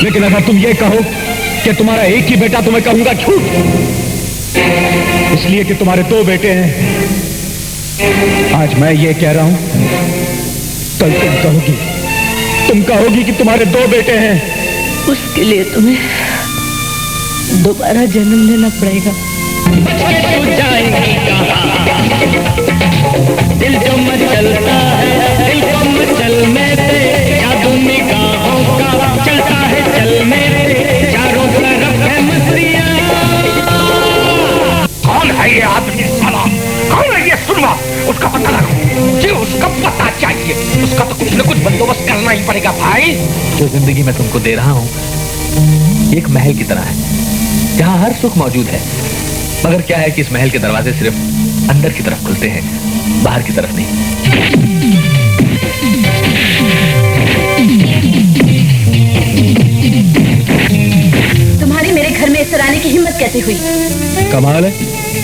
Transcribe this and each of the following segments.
लेकिन अगर तुम ये कहो कि तुम्हारा एक ही बेटा, तो मैं कहूंगा झूठ। इसलिए कि तुम्हारे 2 बेटे हैं। आज मैं ये कह रहा हूं, कल तुम कहोगी कि तुम्हारे 2 बेटे हैं। उसके लिए तुम्हें दोबारा जन्म लेना पड़ेगा। दिल जो मचलता है, दिल को मचलने दे, जादू निगाहों का चलता है चलने दे, चारों तरफ है मस्तियाँ। कौन है ये आदमी साला? कौन है ये सुरमा? उसका पता लगाओ जी, उसका पता चाहिए। उसका तो कुछ न कुछ बंदोबस्त करना ही पड़ेगा भाई। जो जिंदगी मैं तुमको दे रहा हूँ एक महल की तरह है, जहाँ हर सुख मौजूद है। मगर क्या है कि इस महल के दरवाजे सिर्फ अंदर की तरफ खुलते हैं, बाहर की तरफ नहीं। तुम्हारी मेरे घर में इस तरह आने की हिम्मत कैसे हुई? कमाल है,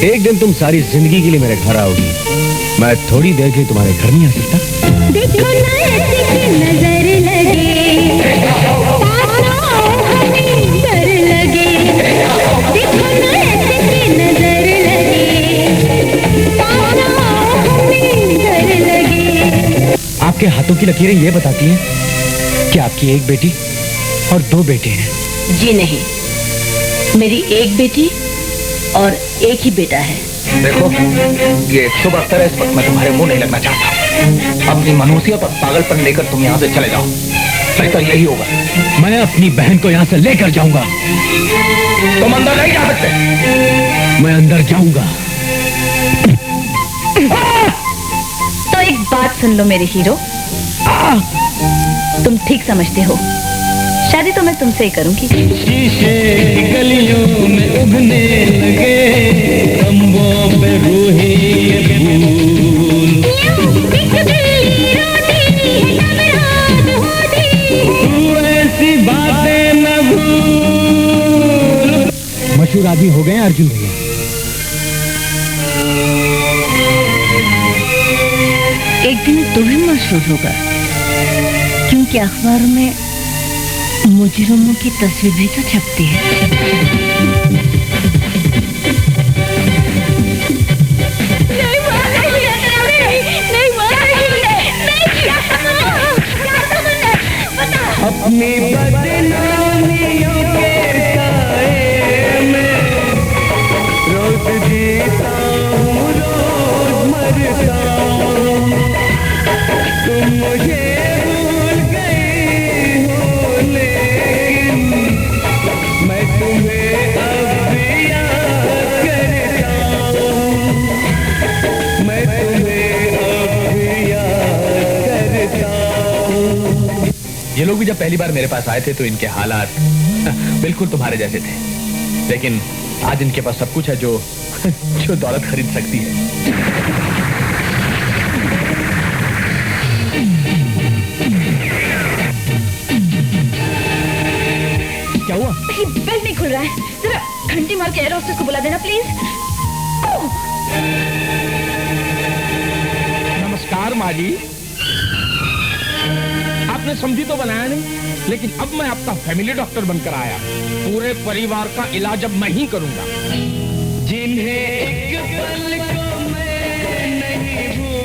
एक दिन तुम सारी जिंदगी के लिए मेरे घर आओगी, मैं थोड़ी देर के लिए तुम्हारे घर नहीं आ सकता? देखो ना ऐसे की नजर लगे, हमें डर लगे। देखो ना ऐसे की नजर लगे, हमें डर लगे। आपके हाथों की लकीरें ये बताती हैं कि आपकी एक बेटी और 2 बेटे हैं। जी नहीं, मेरी एक बेटी और एक ही बेटा है। देखो, ये शुभ अवसर है, इस वक्त मैं तुम्हारे मुंह नहीं लगना चाहता। अपनी मनुष्यत और पागलपन लेकर तुम यहाँ से चले जाओ, बेहतर यही होगा। मैं अपनी बहन को यहाँ से लेकर जाऊंगा। तुम अंदर नहीं जा सकते। मैं अंदर जाऊंगा। तो एक बात सुन लो मेरे हीरो, तुम ठीक समझते हो, शादी तो मैं तुमसे ही करूंगी। शीशे गलियों में उभने लगे, खंभों पे रूही फूल। तू ऐसी बातें न भूल। मशहूर आदमी हो गए अर्जुन भैया। एक दिन तुम्हें मशहूर होगा, क्योंकि अखबारों में मुजरिमों की तस्वीर भी तो छपती है। अपनी बदनामियों के साए में रोज जीता हूँ, रोज मरता हूँ। तुम मुझे भूल गई हो, लेकिन मैं तुम्हें अब भी याद करता हूँ। मैं तुम्हें अब भी याद करता हूँ। ये लोग भी जब पहली बार मेरे पास आए थे तो इनके हालात बिल्कुल तुम्हारे जैसे थे, लेकिन आज इनके पास सब कुछ है जो दौलत खरीद सकती है। क्या हुआ? बेल नहीं खुल रहा है, जरा घंटी मार के एयर होस्टेस को बुला देना प्लीज। नमस्कार माँ जी। आपने समझी तो बनाया नहीं, लेकिन अब मैं आपका फैमिली डॉक्टर बनकर आया। पूरे परिवार का इलाज अब मैं ही करूंगा। जिन्हें एक पल को मैं नहीं भूल